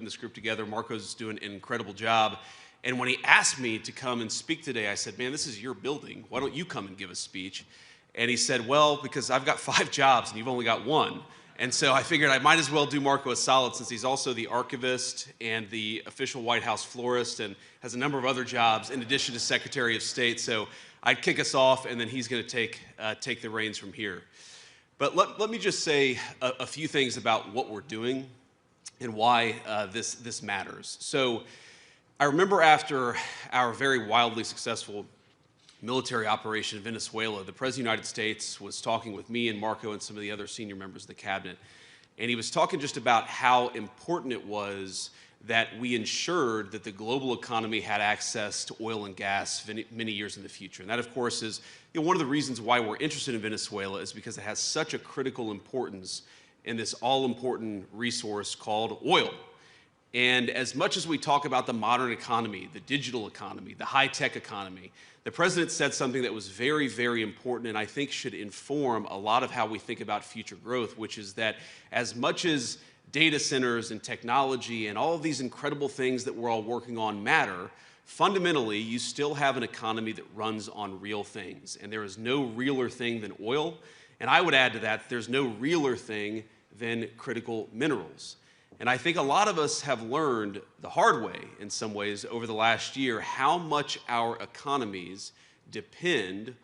this group together. Marco's doing an incredible job. And when he asked me to come and speak today, I said, man, this is your building. Why don't you come and give a speech? And he said, well, because I've got 5 jobs and you've only got 1. And so I figured I might as well do Marco a solid, since he's also the archivist and the official White House florist and has a number of other jobs in addition to Secretary of State. So I'd kick us off, and then he's going to take the reins from here. But let me just say a few things about what we're doing and why this matters. So I remember after our very wildly successful military operation in Venezuela, the President of the United States was talking with me and Marco and some of the other senior members of the cabinet, and he was talking just about how important it was that we ensured that the global economy had access to oil and gas many years in the future. And that, of course, is one of the reasons why we're interested in Venezuela, is because it has such a critical importance in this all-important resource called oil. And as much as we talk about the modern economy, the digital economy, the high-tech economy, the president said something that was very, very important, and I think should inform a lot of how we think about future growth, which is that as much as data centers and technology and all of these incredible things that we're all working on matter, fundamentally, you still have an economy that runs on real things. And there is no realer thing than oil. And I would add to that, there's no realer thing than critical minerals. And I think a lot of us have learned the hard way, in some ways, over the last year, how much our economies depend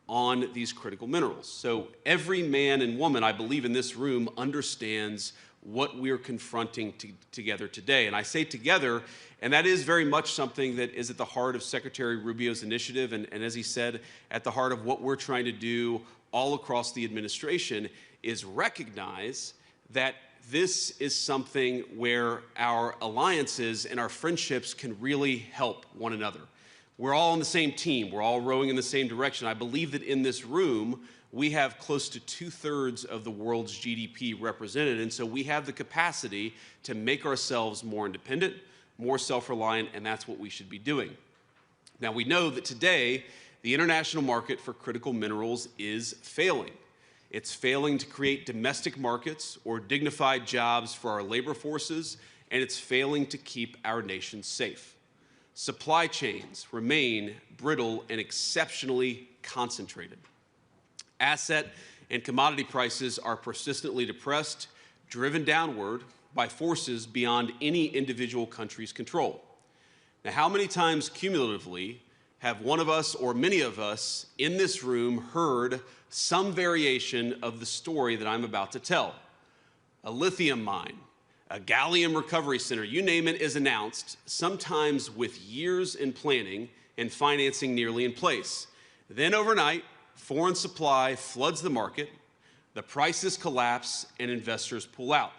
on these critical minerals. So every man and woman, I believe, in this room understands what we're confronting together today. And I say together, and that is very much something that is at the heart of Secretary Rubio's initiative, and as he said, at the heart of what we're trying to do all across the administration, is recognize that this is something where our alliances and our friendships can really help one another. We're all on the same team. We're all rowing in the same direction. I believe that in this room, we have close to 2/3 of the world's GDP represented, and so we have the capacity to make ourselves more independent, more self-reliant, and that's what we should be doing. Now, we know that today, the international market for critical minerals is failing. It's failing to create domestic markets or dignified jobs for our labor forces, and it's failing to keep our nation safe. Supply chains remain brittle and exceptionally concentrated. Asset and commodity prices are persistently depressed, driven downward by forces beyond any individual country's control. Now, how many times cumulatively have one of us or many of us in this room heard some variation of the story that I'm about to tell? A lithium mine, a gallium recovery center, you name it, is announced, sometimes with years in planning and financing nearly in place. Then overnight, foreign supply floods the market, the prices collapse, and investors pull out.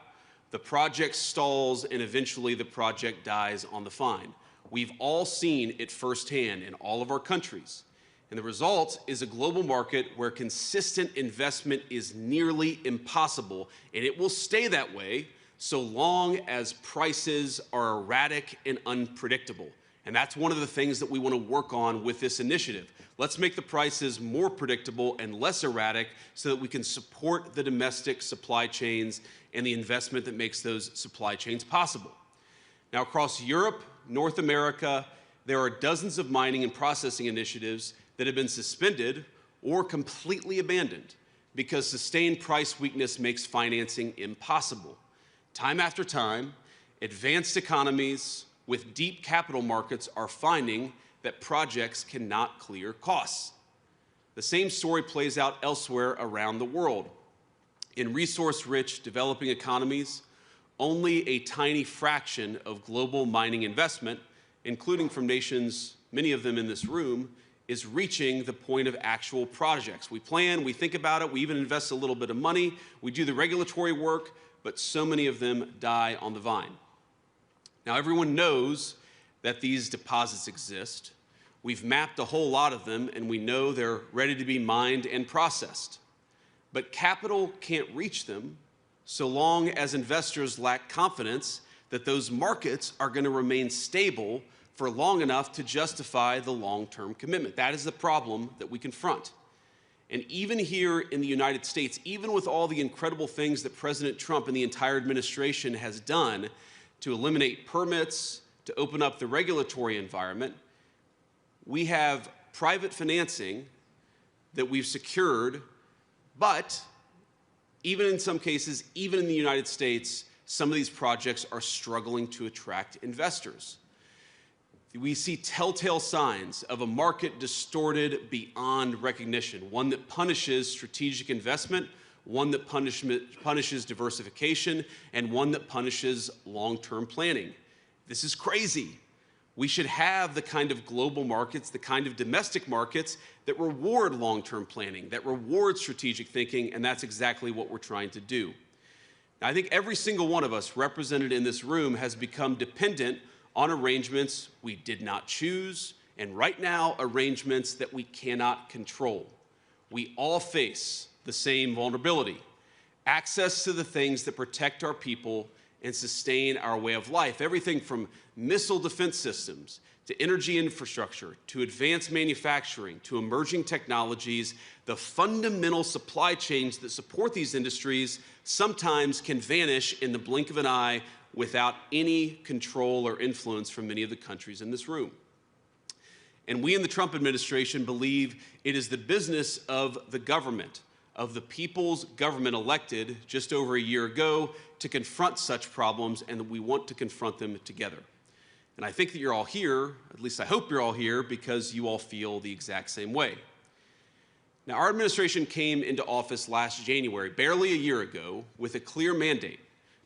The project stalls, and eventually the project dies on the vine. We've all seen it firsthand in all of our countries. And the result is a global market where consistent investment is nearly impossible, and it will stay that way so long as prices are erratic and unpredictable. And that's one of the things that we want to work on with this initiative. Let's make the prices more predictable and less erratic so that we can support the domestic supply chains and the investment that makes those supply chains possible. Now, across Europe, North America, there are dozens of mining and processing initiatives that have been suspended or completely abandoned because sustained price weakness makes financing impossible. Time after time, advanced economies with deep capital markets are finding that projects cannot clear costs. The same story plays out elsewhere around the world. In resource-rich developing economies, only a tiny fraction of global mining investment, including from nations, many of them in this room, is reaching the point of actual projects. We plan, we think about it, we even invest a little bit of money, we do the regulatory work, but so many of them die on the vine. Now, everyone knows that these deposits exist. We've mapped a whole lot of them, and we know they're ready to be mined and processed. But capital can't reach them so long as investors lack confidence that those markets are going to remain stable for long enough to justify the long-term commitment. That is the problem that we confront. And even here in the United States, even with all the incredible things that President Trump and the entire administration has done to eliminate permits, to open up the regulatory environment. We have private financing that we've secured, but even in some cases, even in the United States, some of these projects are struggling to attract investors. We see telltale signs of a market distorted beyond recognition, one that punishes strategic investment, one that punishes diversification, and one that punishes long-term planning. This is crazy. We should have the kind of global markets, the kind of domestic markets that reward long-term planning, that reward strategic thinking, and that's exactly what we're trying to do. Now, I think every single one of us represented in this room has become dependent on arrangements we did not choose, and right now, arrangements that we cannot control. We all face the same vulnerability: access to the things that protect our people and sustain our way of life. Everything from missile defense systems to energy infrastructure, to advanced manufacturing, to emerging technologies. The fundamental supply chains that support these industries sometimes can vanish in the blink of an eye without any control or influence from many of the countries in this room. And we in the Trump administration believe it is the business of the government, of the people's government elected just over a year ago, to confront such problems, and that we want to confront them together. And I think that you're all here, at least I hope you're all here, because you all feel the exact same way. Now, our administration came into office last January, barely a year ago, with a clear mandate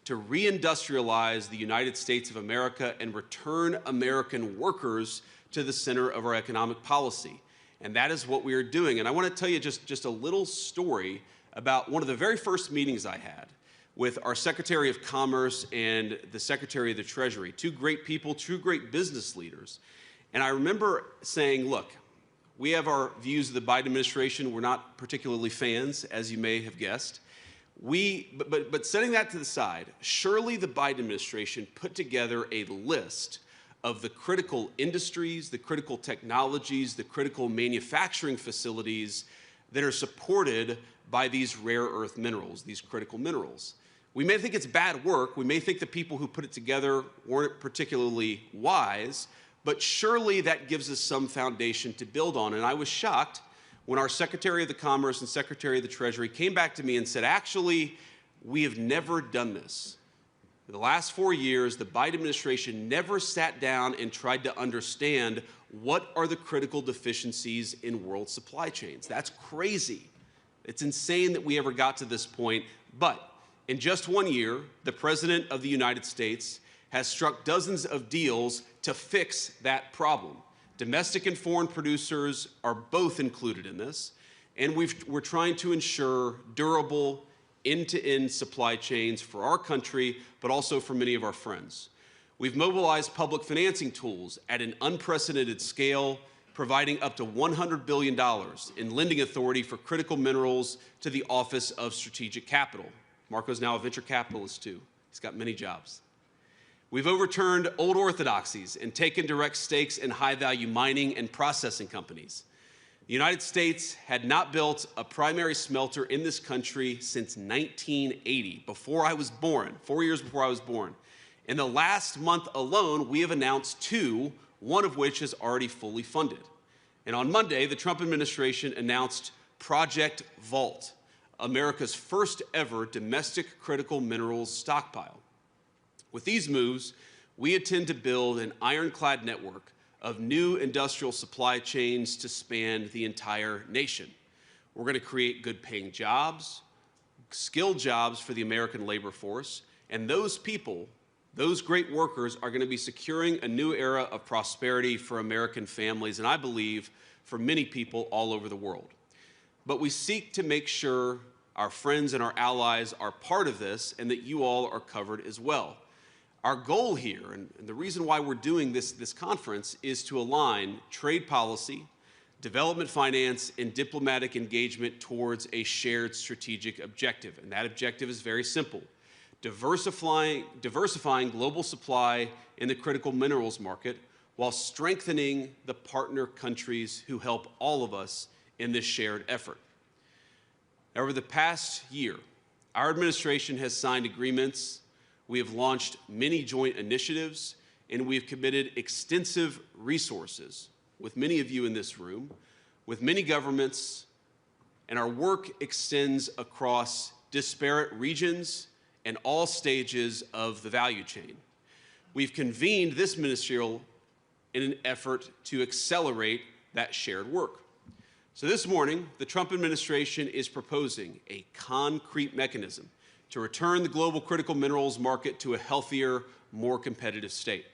to reindustrialize the United States of America and return American workers to the center of our economic policy. And that is what we are doing. And I want to tell you just a little story about one of the very first meetings I had with our Secretary of Commerce and the Secretary of the Treasury, two great people, two great business leaders. And I remember saying, look, we have our views of the Biden administration. We're not particularly fans, as you may have guessed. But setting that to the side, surely the Biden administration put together a list of the critical industries, the critical technologies, the critical manufacturing facilities that are supported by these rare earth minerals, these critical minerals. We may think it's bad work. We may think the people who put it together weren't particularly wise, but surely that gives us some foundation to build on. And I was shocked when our Secretary of the Commerce and Secretary of the Treasury came back to me and said, actually, we have never done this. In the last 4 years, the Biden administration never sat down and tried to understand what are the critical deficiencies in world supply chains. That's crazy. It's insane that we ever got to this point. But in just 1 year, the President of the United States has struck dozens of deals to fix that problem. Domestic and foreign producers are both included in this, and we're trying to ensure durable, end-to-end supply chains for our country, but also for many of our friends. We've mobilized public financing tools at an unprecedented scale, providing up to $100 billion in lending authority for critical minerals to the Office of Strategic Capital. Marco's now a venture capitalist too. He's got many jobs. We've overturned old orthodoxies and taken direct stakes in high-value mining and processing companies. The United States had not built a primary smelter in this country since 1980, before I was born, 4 years before I was born. In the last month alone, we have announced two, one of which is already fully funded. And on Monday, the Trump administration announced Project Vault, America's first ever domestic critical minerals stockpile. With these moves, we intend to build an ironclad network of new industrial supply chains to span the entire nation. We're going to create good-paying jobs, skilled jobs for the American labor force, and those people, those great workers, are going to be securing a new era of prosperity for American families, and I believe for many people all over the world. But we seek to make sure our friends and our allies are part of this and that you all are covered as well. Our goal here, and the reason why we're doing this conference, is to align trade policy, development finance, and diplomatic engagement towards a shared strategic objective. And that objective is very simple: diversifying global supply in the critical minerals market while strengthening the partner countries who help all of us in this shared effort. Over the past year, our administration has signed agreements We have launched many joint initiatives, and we have committed extensive resources with many of you in this room, with many governments, and our work extends across disparate regions and all stages of the value chain. We've convened this ministerial in an effort to accelerate that shared work. So this morning, the Trump administration is proposing a concrete mechanism to return the global critical minerals market to a healthier, more competitive state.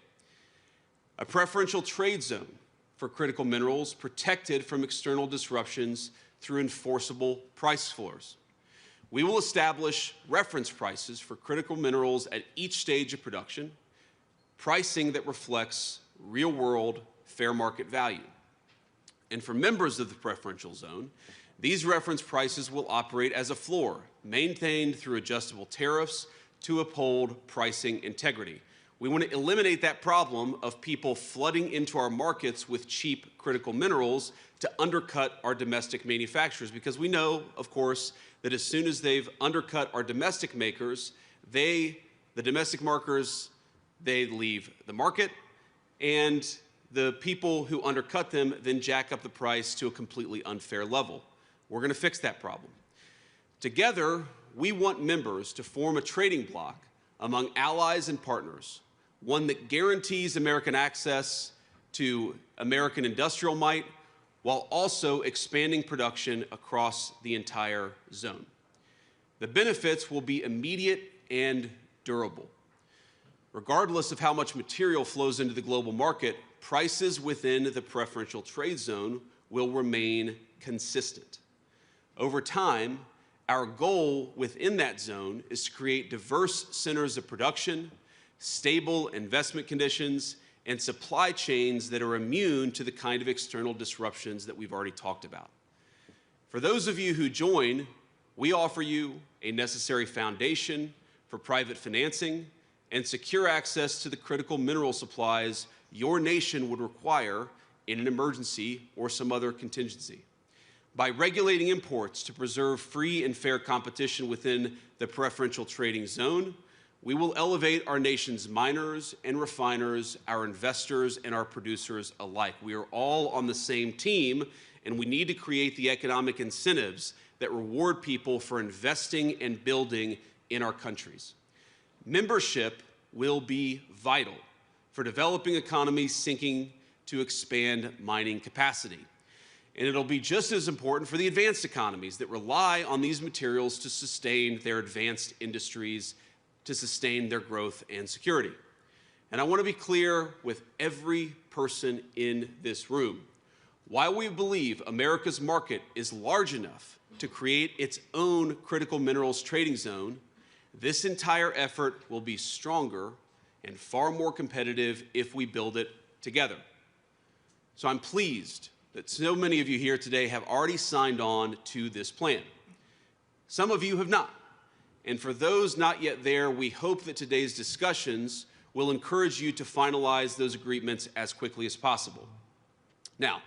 A preferential trade zone for critical minerals protected from external disruptions through enforceable price floors. We will establish reference prices for critical minerals at each stage of production, pricing that reflects real-world fair market value. And for members of the preferential zone, these reference prices will operate as a floor, maintained through adjustable tariffs to uphold pricing integrity. We want to eliminate that problem of people flooding into our markets with cheap critical minerals to undercut our domestic manufacturers, because we know, of course, that as soon as they've undercut our domestic makers, the domestic markers, they leave the market, and the people who undercut them then jack up the price to a completely unfair level. We're going to fix that problem. Together, we want members to form a trading bloc among allies and partners, one that guarantees American access to American industrial might while also expanding production across the entire zone. The benefits will be immediate and durable. Regardless of how much material flows into the global market, prices within the preferential trade zone will remain consistent. Over time, our goal within that zone is to create diverse centers of production, stable investment conditions, and supply chains that are immune to the kind of external disruptions that we've already talked about. For those of you who join, we offer you a necessary foundation for private financing and secure access to the critical mineral supplies your nation would require in an emergency or some other contingency. By regulating imports to preserve free and fair competition within the preferential trading zone, we will elevate our nation's miners and refiners, our investors and our producers alike. We are all on the same team, and we need to create the economic incentives that reward people for investing and building in our countries. Membership will be vital for developing economies seeking to expand mining capacity. And it'll be just as important for the advanced economies that rely on these materials to sustain their advanced industries, to sustain their growth and security. And I want to be clear with every person in this room. While we believe America's market is large enough to create its own critical minerals trading zone, this entire effort will be stronger and far more competitive if we build it together. So I'm pleased that so many of you here today have already signed on to this plan. Some of you have not. And for those not yet there, we hope that today's discussions will encourage you to finalize those agreements as quickly as possible. Now,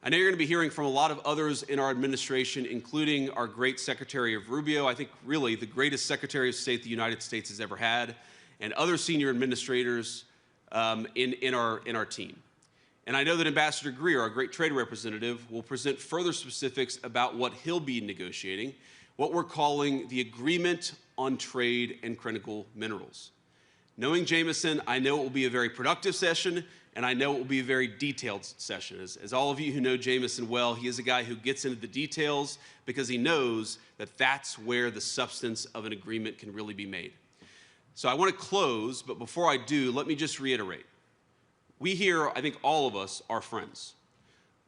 I know you're going to be hearing from a lot of others in our administration, including our great Secretary of Rubio, I think really the greatest Secretary of State the United States has ever had, and other senior administrators in our team. And I know that Ambassador Greer, our great trade representative, will present further specifics about what he'll be negotiating, what we're calling the Agreement on Trade and Critical Minerals. Knowing Jameson, I know it will be a very productive session, and I know it will be a very detailed session. As all of you who know Jameson well, he is a guy who gets into the details because he knows that that's where the substance of an agreement can really be made. So I want to close, but before I do, let me just reiterate. We here, I think all of us, are friends.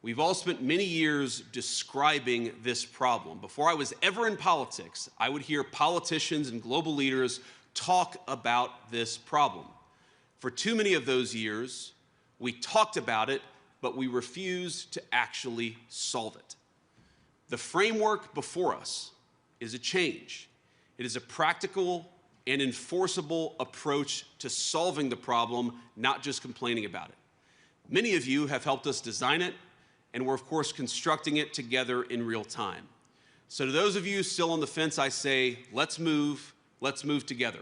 We've all spent many years describing this problem. Before I was ever in politics, I would hear politicians and global leaders talk about this problem. For too many of those years, we talked about it, but we refused to actually solve it. The framework before us is a change. It is a practical and enforceable approach to solving the problem, not just complaining about it. Many of you have helped us design it, and we're, of course, constructing it together in real time. So to those of you still on the fence, I say, let's move together.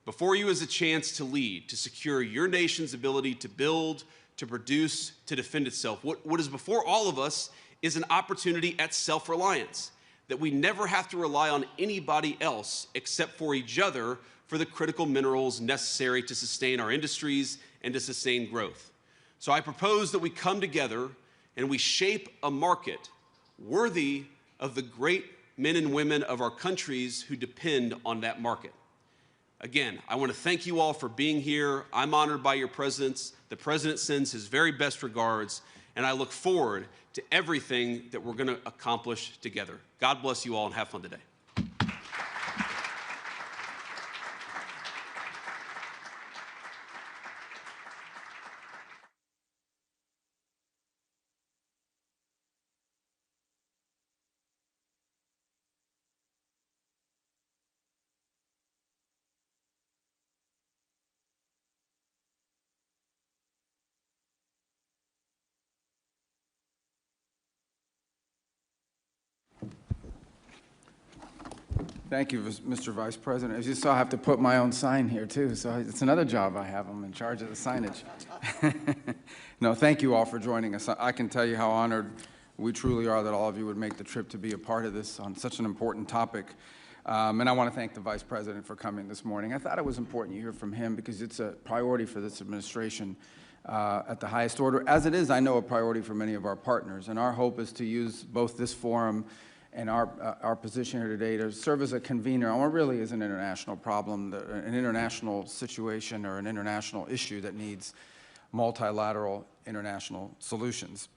Before you is a chance to lead, to secure your nation's ability to build, to produce, to defend itself. What is before all of us is an opportunity at self-reliance, that we never have to rely on anybody else except for each other for the critical minerals necessary to sustain our industries and to sustain growth. So I propose that we come together and we shape a market worthy of the great men and women of our countries who depend on that market. Again, I want to thank you all for being here. I'm honored by your presence. The President sends his very best regards, and I look forward to everything that we're going to accomplish together. God bless you all and have fun today. Thank you, Mr. Vice President. As you saw, I have to put my own sign here, too, so it's another job I have. I'm in charge of the signage. No, thank you all for joining us. I can tell you how honored we truly are that all of you would make the trip to be a part of this on such an important topic. And I want to thank the Vice President for coming this morning. I thought it was important you hear from him because it's a priority for this administration at the highest order, as it is, I know, a priority for many of our partners. And our hope is to use both this forum and our position here today to serve as a convener on what really is an international problem, an international situation or an international issue that needs multilateral international solutions.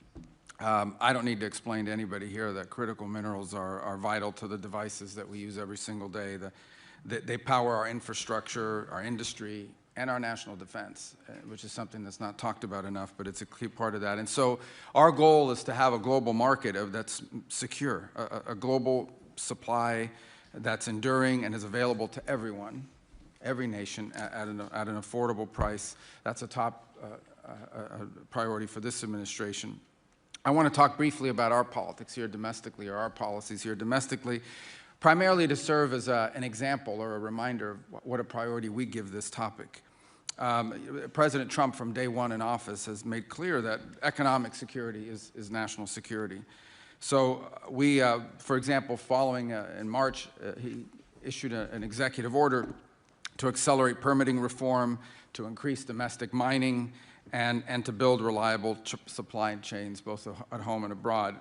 I don't need to explain to anybody here that critical minerals are vital to the devices that we use every single day. They power our infrastructure, our industry, and our national defense, which is something that's not talked about enough, but it's a key part of that. And so our goal is to have a global market that's secure, a global supply that's enduring and is available to everyone, every nation, at an affordable price. That's a top priority for this administration. I want to talk briefly about our politics here domestically, or our policies here domestically, primarily to serve as an example or a reminder of what a priority we give this topic. President Trump, from day one in office, has made clear that economic security is national security. So we, for example, following in March, he issued an executive order to accelerate permitting reform, to increase domestic mining, and to build reliable supply chains, both at home and abroad.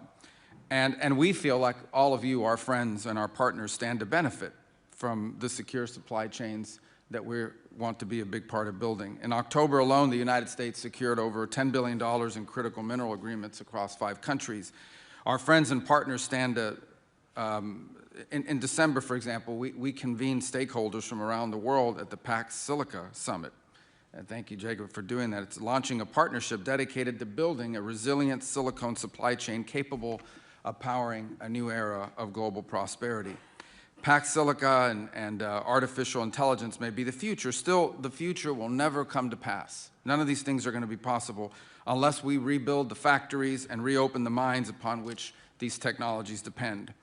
And we feel like all of you, our friends and our partners, stand to benefit from the secure supply chains that we want to be a big part of building. In October alone, the United States secured over $10 billion in critical mineral agreements across 5 countries. Our friends and partners stand to, in December, for example, we convened stakeholders from around the world at the Pax Silica Summit. And thank you, Jacob, for doing that. It's launching a partnership dedicated to building a resilient silicone supply chain capable of powering a new era of global prosperity. Pax Silica and artificial intelligence may be the future. Still, the future will never come to pass. None of these things are going to be possible unless we rebuild the factories and reopen the mines upon which these technologies depend.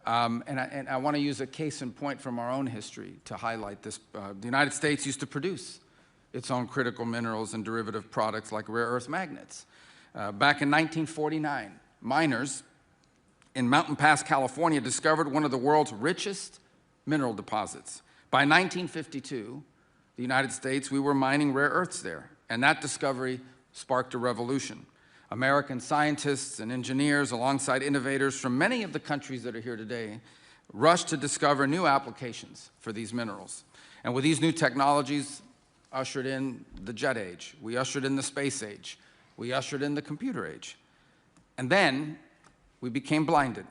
And I want to use a case in point from our own history to highlight this. The United States used to produce its own critical minerals and derivative products like rare earth magnets. Back in 1949, miners in Mountain Pass, California, discovered one of the world's richest mineral deposits. By 1952, the United States, we were mining rare earths there, and that discovery sparked a revolution. American scientists and engineers, alongside innovators from many of the countries that are here today, rushed to discover new applications for these minerals. And with these new technologies, ushered in the jet age. We ushered in the space age. We ushered in the computer age. And then we became blinded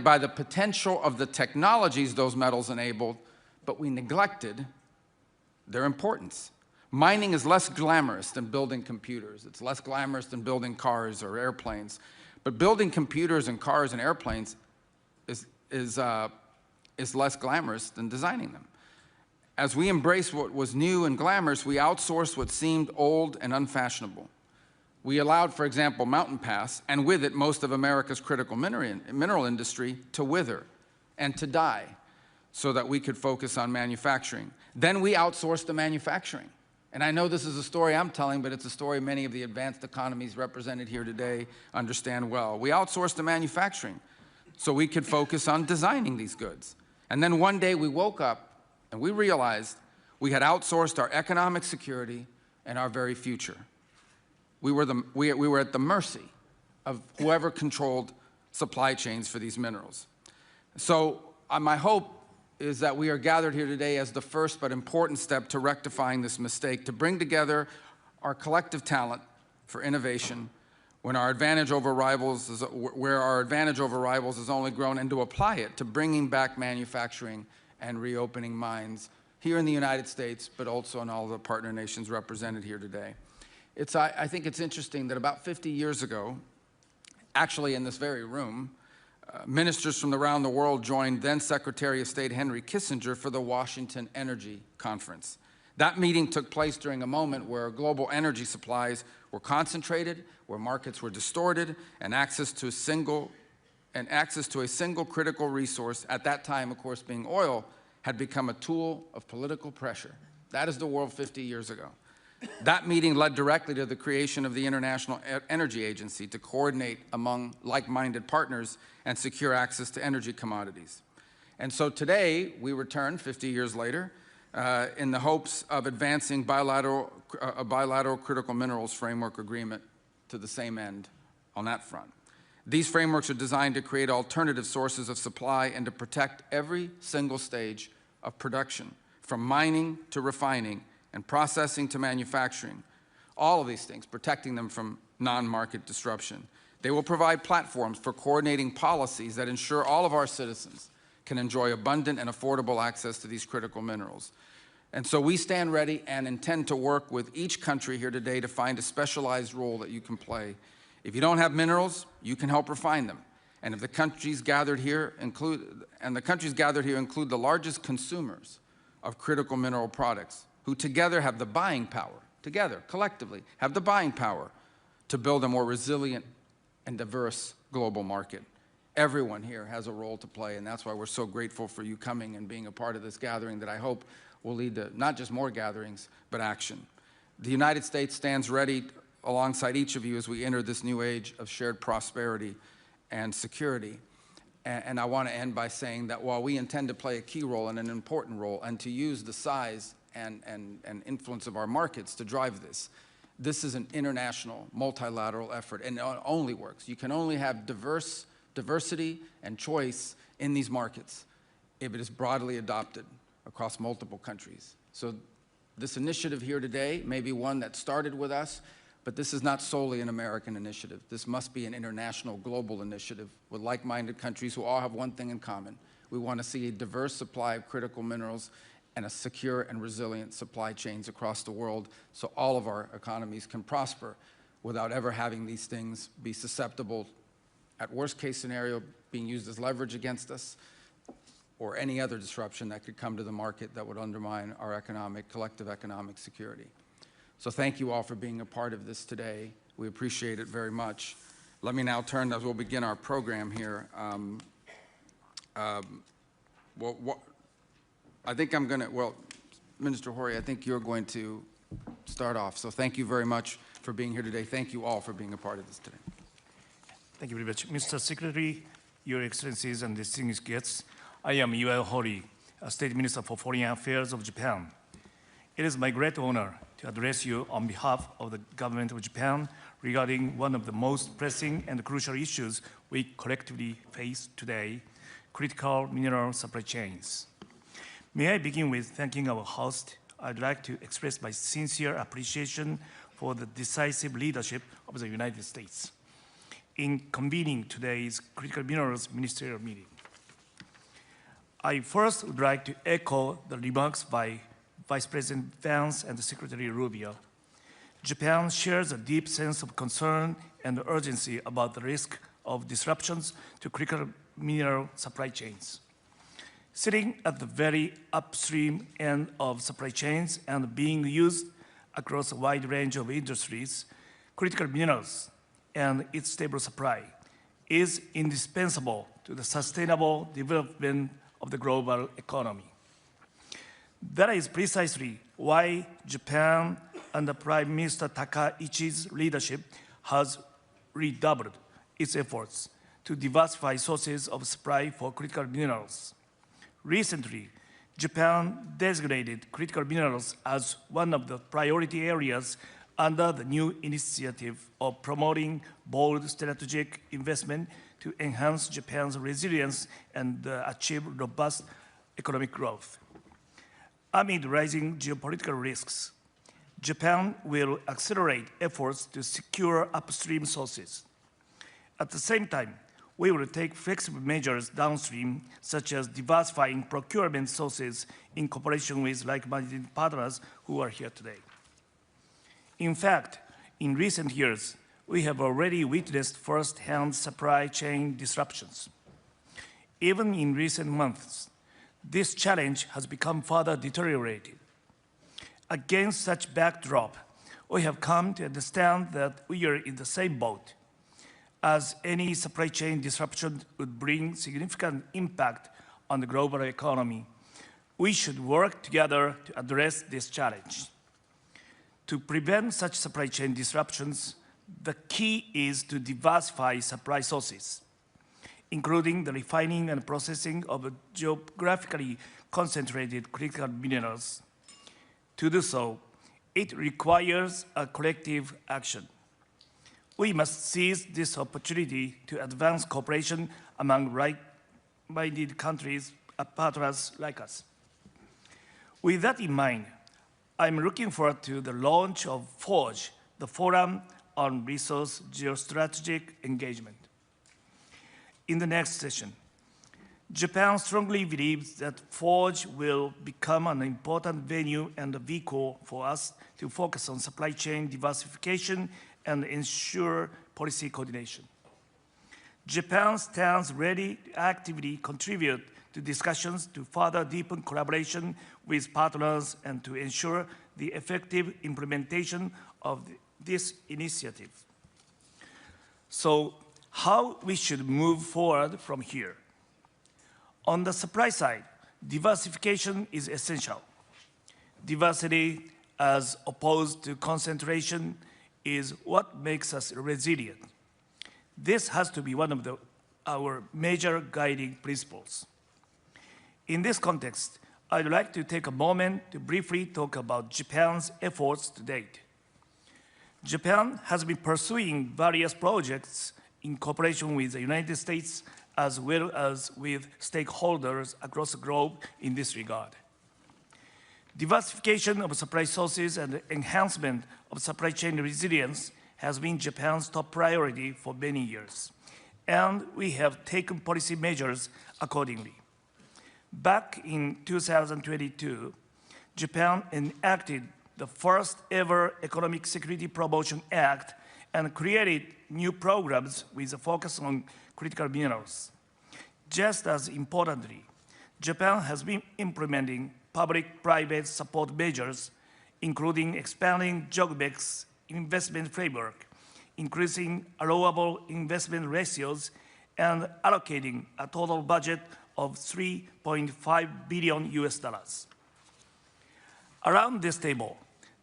by the potential of the technologies those metals enabled, but we neglected their importance. Mining is less glamorous than building computers. It's less glamorous than building cars or airplanes. But building computers and cars and airplanes is less glamorous than designing them. As we embraced what was new and glamorous, we outsourced what seemed old and unfashionable. We allowed, for example, Mountain Pass, and with it most of America's critical mineral industry, to wither and to die. so that we could focus on manufacturing. Then we outsourced the manufacturing. And I know this is a story I'm telling, but it's a story many of the advanced economies represented here today understand well. We outsourced the manufacturing so we could focus on designing these goods. And then one day we woke up and we realized we had outsourced our economic security and our very future. We were at the mercy of whoever controlled supply chains for these minerals. So my hope is that we are gathered here today as the first but important step to rectifying this mistake, to bring together our collective talent for innovation where our advantage over rivals is only grown, and to apply it to bringing back manufacturing and reopening mines here in the United States, but also in all the partner nations represented here today. I think it's interesting that about 50 years ago, actually in this very room, ministers from around the world joined then Secretary of State Henry Kissinger for the Washington Energy Conference. That meeting took place during a moment where global energy supplies were concentrated, where markets were distorted, and access to a single critical resource, at that time, of course, being oil, had become a tool of political pressure. That is the world 50 years ago. That meeting led directly to the creation of the International Energy Agency to coordinate among like-minded partners and secure access to energy commodities. And so today, we return 50 years later in the hopes of advancing a bilateral critical minerals framework agreement to the same end on that front. These frameworks are designed to create alternative sources of supply and to protect every single stage of production, from mining to refining, and processing to manufacturing, all of these things, protecting them from non-market disruption. They will provide platforms for coordinating policies that ensure all of our citizens can enjoy abundant and affordable access to these critical minerals. And so we stand ready and intend to work with each country here today to find a specialized role that you can play. If you don't have minerals, you can help refine them. And if the countries gathered here include the largest consumers of critical mineral products, who together have the buying power, collectively, have the buying power to build a more resilient and diverse global market. Everyone here has a role to play, and that's why we're so grateful for you coming and being a part of this gathering that I hope will lead to not just more gatherings, but action. The United States stands ready alongside each of you as we enter this new age of shared prosperity and security. And I want to end by saying that while we intend to play a key role and an important role and to use the size and influence of our markets to drive this, this is an international, multilateral effort, and it only works. You can only have diversity and choice in these markets if it is broadly adopted across multiple countries. So this initiative here today may be one that started with us, but this is not solely an American initiative. This must be an international, global initiative with like-minded countries who all have one thing in common. We want to see a diverse supply of critical minerals and a secure and resilient supply chains across the world so all of our economies can prosper without ever having these things be susceptible, at worst case scenario, being used as leverage against us, or any other disruption that could come to the market that would undermine our collective economic security. So thank you all for being a part of this today. We appreciate it very much. Let me now turn, as we'll begin our program here. Minister Hori, I think you're going to start off. So thank you very much for being here today. Thank you all for being a part of this today. Thank you very much. Mr. Secretary, Your Excellencies and distinguished guests, I am Yuel Hori, State Minister for Foreign Affairs of Japan. It is my great honor to address you on behalf of the government of Japan regarding one of the most pressing and crucial issues we collectively face today, critical mineral supply chains. May I begin with thanking our host. I'd like to express my sincere appreciation for the decisive leadership of the United States in convening today's Critical Minerals Ministerial meeting. I first would like to echo the remarks by Vice President Vance and Secretary Rubio. Japan shares a deep sense of concern and urgency about the risk of disruptions to critical mineral supply chains. Sitting at the very upstream end of supply chains and being used across a wide range of industries, critical minerals and its stable supply is indispensable to the sustainable development of the global economy. That is precisely why Japan, under Prime Minister Takaichi's leadership, has redoubled its efforts to diversify sources of supply for critical minerals. Recently, Japan designated critical minerals as one of the priority areas under the new initiative of promoting bold strategic investment to enhance Japan's resilience and achieve robust economic growth. Amid rising geopolitical risks, Japan will accelerate efforts to secure upstream sources. At the same time, we will take flexible measures downstream, such as diversifying procurement sources in cooperation with like-minded partners who are here today. In fact, in recent years, we have already witnessed first-hand supply chain disruptions. Even in recent months, this challenge has become further deteriorated. Against such backdrop, we have come to understand that we are in the same boat, as any supply chain disruption would bring significant impact on the global economy. We should work together to address this challenge. To prevent such supply chain disruptions, the key is to diversify supply sources, including the refining and processing of geographically concentrated critical minerals. To do so, it requires a collective action. We must seize this opportunity to advance cooperation among like-minded countries and partners like us. With that in mind, I'm looking forward to the launch of FORGE, the Forum on Resource Geostrategic Engagement. In the next session, Japan strongly believes that FORGE will become an important venue and a vehicle for us to focus on supply chain diversification and ensure policy coordination. Japan stands ready to actively contribute to discussions to further deepen collaboration with partners and to ensure the effective implementation of this initiative. So, how we should move forward from here? On the supply side, diversification is essential. Diversity, as opposed to concentration, is what makes us resilient. This has to be one of our major guiding principles. In this context, I'd like to take a moment to briefly talk about Japan's efforts to date. Japan has been pursuing various projects in cooperation with the United States as well as with stakeholders across the globe in this regard. Diversification of supply sources and enhancement of supply chain resilience has been Japan's top priority for many years, and we have taken policy measures accordingly. Back in 2022, Japan enacted the first ever Economic Security Promotion Act and created new programs with a focus on critical minerals. Just as importantly, Japan has been implementing public-private support measures, including expanding JOGMEC's investment framework, increasing allowable investment ratios, and allocating a total budget of $3.5 billion US. Around this table,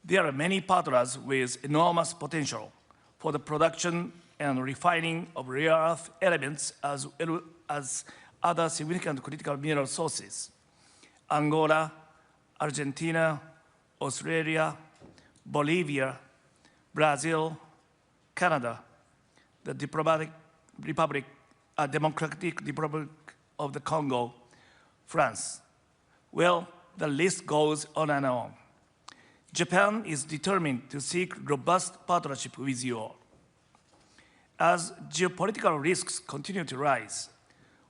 there are many partners with enormous potential for the production and refining of rare earth elements as well as other significant critical mineral sources. Angola, Argentina, Australia, Bolivia, Brazil, Canada, the Democratic Republic of the Congo, France. Well, the list goes on and on. Japan is determined to seek robust partnership with you all. As geopolitical risks continue to rise,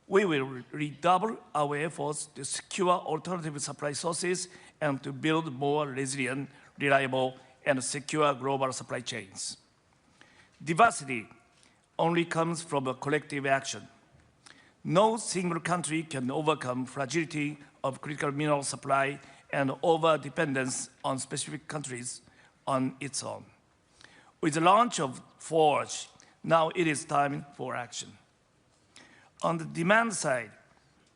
we will redouble our efforts to secure alternative supply sources and to build more resilient, reliable, and secure global supply chains. Diversity only comes from a collective action. No single country can overcome fragility of critical mineral supply and over-dependence on specific countries on its own. With the launch of FORGE, now it is time for action. On the demand side,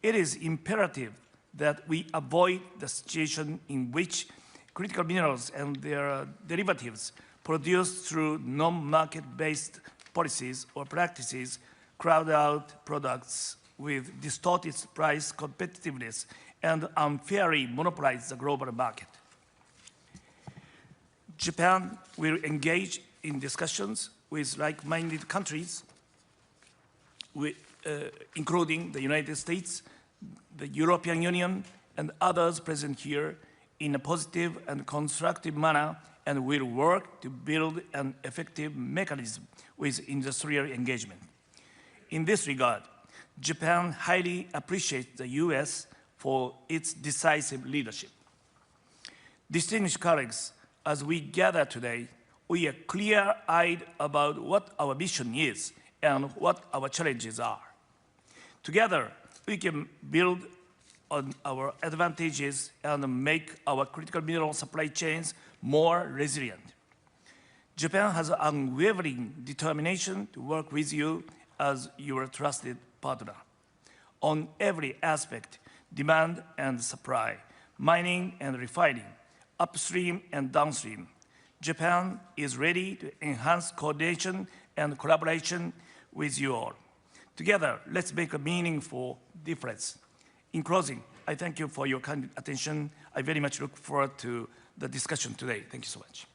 It is imperative that we avoid the situation in which critical minerals and their derivatives produced through non-market-based policies or practices crowd out products with distorted price competitiveness and unfairly monopolize the global market. Japan will engage in discussions with like-minded countries, including the United States, the European Union, and others present here in a positive and constructive manner, and will work to build an effective mechanism with industrial engagement. In this regard, Japan highly appreciates the US for its decisive leadership. Distinguished colleagues, as we gather today, we are clear-eyed about what our mission is and what our challenges are. Together, we can build on our advantages and make our critical mineral supply chains more resilient. Japan has unwavering determination to work with you as your trusted partner on every aspect: demand and supply, mining and refining, upstream and downstream. Japan is ready to enhance coordination and collaboration with you all. Together, let's make a meaningful difference. In closing, I thank you for your kind attention. I very much look forward to the discussion today. Thank you so much.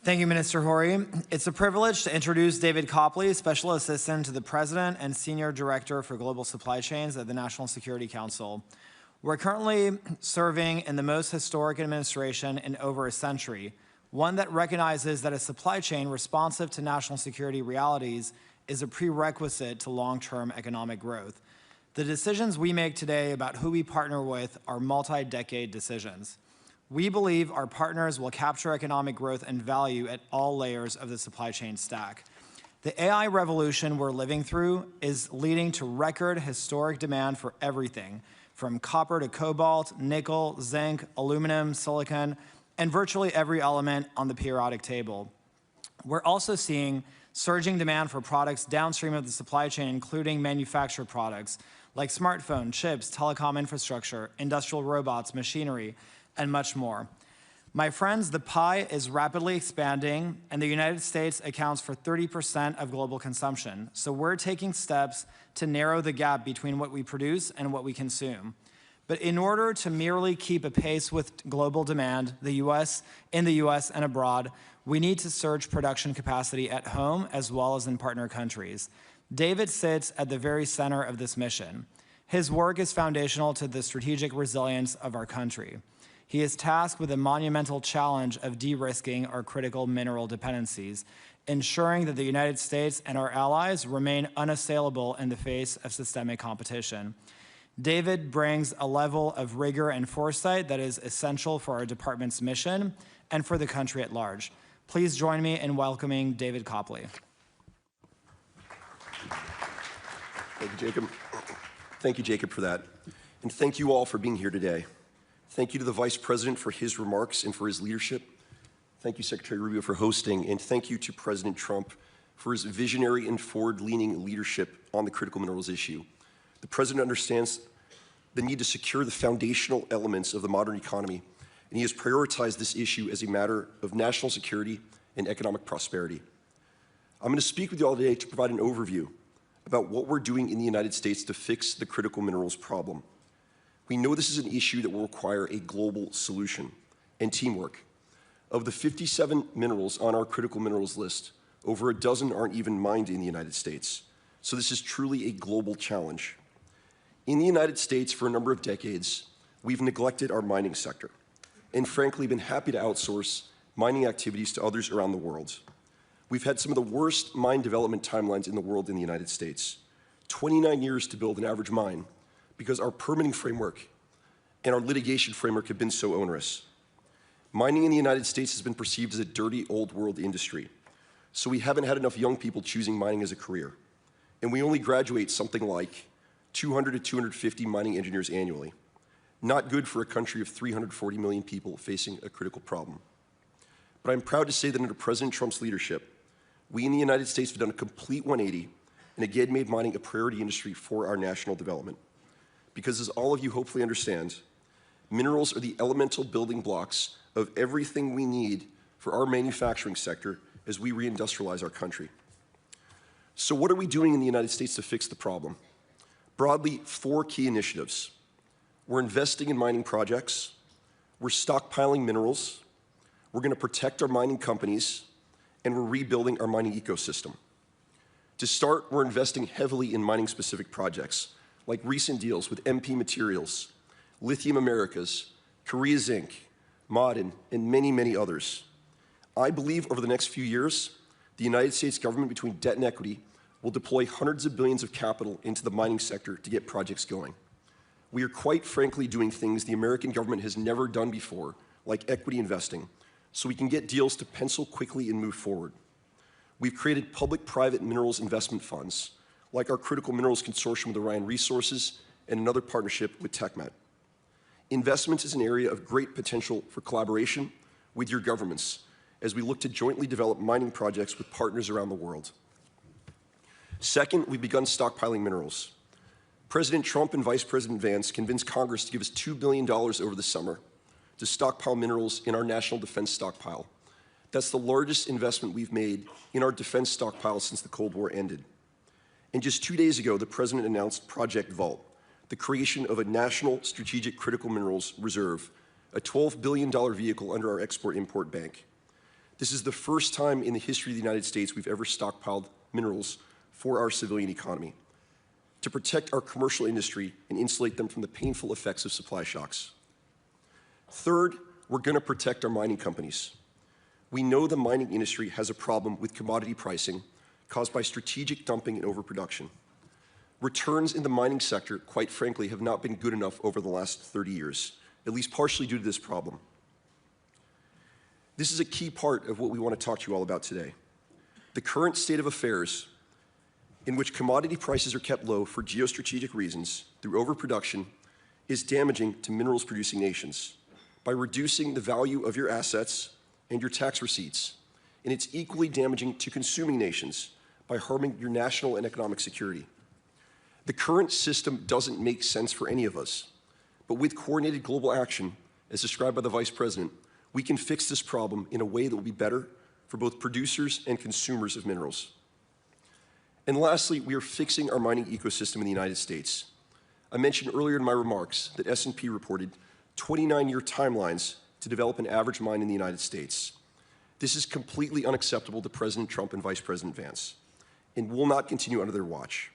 Thank you, Minister Hori. It's a privilege to introduce David Copley, Special Assistant to the President and Senior Director for Global Supply Chains at the National Security Council. We're currently serving in the most historic administration in over a century, one that recognizes that a supply chain responsive to national security realities is a prerequisite to long-term economic growth. The decisions we make today about who we partner with are multi-decade decisions. We believe our partners will capture economic growth and value at all layers of the supply chain stack. The AI revolution we're living through is leading to record historic demand for everything, from copper to cobalt, nickel, zinc, aluminum, silicon, and virtually every element on the periodic table. We're also seeing surging demand for products downstream of the supply chain, including manufactured products like smartphone, chips, telecom infrastructure, industrial robots, machinery, and much more. My friends, the pie is rapidly expanding, and the United States accounts for 30% of global consumption. So we're taking steps to narrow the gap between what we produce and what we consume. But in order to merely keep a pace with global demand, in the US and abroad, we need to surge production capacity at home as well as in partner countries. David sits at the very center of this mission. His work is foundational to the strategic resilience of our country. He is tasked with the monumental challenge of de-risking our critical mineral dependencies, ensuring that the United States and our allies remain unassailable in the face of systemic competition. David brings a level of rigor and foresight that is essential for our department's mission and for the country at large. Please join me in welcoming David Copley. Thank you, Jacob. Thank you, Jacob, for that. And thank you all for being here today. Thank you to the Vice President for his remarks and for his leadership. Thank you, Secretary Rubio, for hosting. And thank you to President Trump for his visionary and forward-leaning leadership on the critical minerals issue. The President understands the need to secure the foundational elements of the modern economy, and he has prioritized this issue as a matter of national security and economic prosperity. I'm going to speak with you all today to provide an overview about what we're doing in the United States to fix the critical minerals problem. We know this is an issue that will require a global solution and teamwork. Of the 57 minerals on our critical minerals list, over a dozen aren't even mined in the United States. So this is truly a global challenge. In the United States, for a number of decades, we've neglected our mining sector and frankly been happy to outsource mining activities to others around the world. We've had some of the worst mine development timelines in the world in the United States, 29 years to build an average mine, because our permitting framework and our litigation framework have been so onerous. Mining in the United States has been perceived as a dirty old world industry, so we haven't had enough young people choosing mining as a career. And we only graduate something like 200 to 250 mining engineers annually. Not good for a country of 340 million people facing a critical problem. But I'm proud to say that under President Trump's leadership, We in the United States have done a complete 180 and again made mining a priority industry for our national development. Because as all of you hopefully understand, minerals are the elemental building blocks of everything we need for our manufacturing sector as we reindustrialize our country. So what are we doing in the United States to fix the problem? Broadly, 4 key initiatives. We're investing in mining projects, we're stockpiling minerals, we're going to protect our mining companies, and we're rebuilding our mining ecosystem. To start, we're investing heavily in mining-specific projects, like recent deals with MP Materials, Lithium Americas, Korea Zinc, Ma'aden, and many, many others. I believe over the next few years, the United States government, between debt and equity, will deploy hundreds of billions of capital into the mining sector to get projects going. We are quite frankly doing things the American government has never done before, like equity investing, so we can get deals to pencil quickly and move forward. We've created public-private minerals investment funds, like our Critical Minerals Consortium with Orion Resources and another partnership with TechMet. Investment is an area of great potential for collaboration with your governments as we look to jointly develop mining projects with partners around the world. Second, we've begun stockpiling minerals. President Trump and Vice President Vance convinced Congress to give us $2 billion over the summer to stockpile minerals in our national defense stockpile. That's the largest investment we've made in our defense stockpile since the Cold War ended. And just 2 days ago, the President announced Project Vault, the creation of a national strategic critical minerals reserve, a $12 billion vehicle under our Export-Import Bank. This is the first time in the history of the United States we've ever stockpiled minerals for our civilian economy, to protect our commercial industry and insulate them from the painful effects of supply shocks. Third, we're going to protect our mining companies. We know the mining industry has a problem with commodity pricing caused by strategic dumping and overproduction. Returns in the mining sector, quite frankly, have not been good enough over the last 30 years, at least partially due to this problem. This is a key part of what we want to talk to you all about today. The current state of affairs in which commodity prices are kept low for geostrategic reasons through overproduction is damaging to minerals producing nations by reducing the value of your assets and your tax receipts. And it's equally damaging to consuming nations by harming your national and economic security. The current system doesn't make sense for any of us, but with coordinated global action, as described by the Vice President, we can fix this problem in a way that will be better for both producers and consumers of minerals. And lastly, we are fixing our mining ecosystem in the United States. I mentioned earlier in my remarks that S&P reported 29-year timelines to develop an average mine in the United States. This is completely unacceptable to President Trump and Vice President Vance, and will not continue under their watch.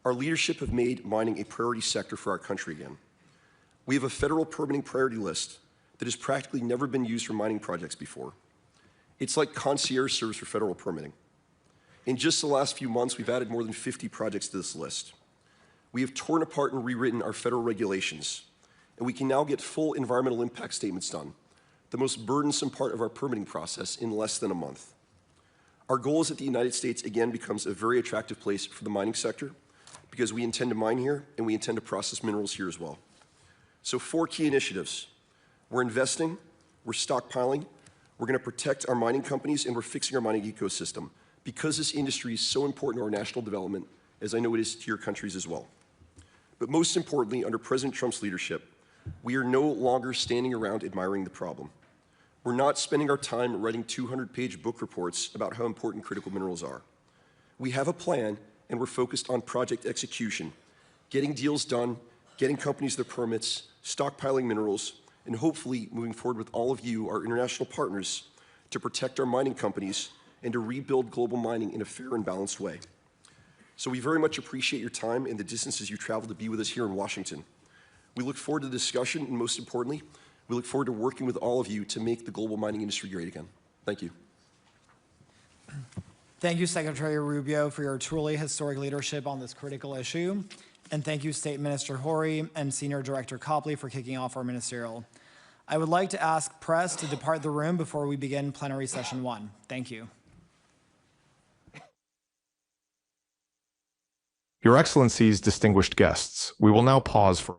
Our leadership have made mining a priority sector for our country again. We have a federal permitting priority list that has practically never been used for mining projects before. It's like concierge service for federal permitting. In just the last few months, we've added more than 50 projects to this list. We have torn apart and rewritten our federal regulations, and we can now get full environmental impact statements done, the most burdensome part of our permitting process, in less than a month. Our goal is that the United States again becomes a very attractive place for the mining sector, because we intend to mine here and we intend to process minerals here as well. So 4 key initiatives. We're investing, we're stockpiling, we're going to protect our mining companies, and we're fixing our mining ecosystem, because this industry is so important to our national development, as I know it is to your countries as well. But most importantly, under President Trump's leadership, we are no longer standing around admiring the problem. We're not spending our time writing 200-page book reports about how important critical minerals are. We have a plan, and we're focused on project execution, getting deals done, getting companies their permits, stockpiling minerals, and hopefully moving forward with all of you, our international partners, to protect our mining companies and to rebuild global mining in a fair and balanced way. So we very much appreciate your time and the distances you traveled to be with us here in Washington. We look forward to the discussion, and most importantly, we look forward to working with all of you to make the global mining industry great again. Thank you. Thank you, Secretary Rubio, for your truly historic leadership on this critical issue. And thank you, State Minister Hori and Senior Director Copley, for kicking off our ministerial. I would like to ask press to depart the room before we begin plenary session 1. Thank you. Your Excellencies, distinguished guests, we will now pause for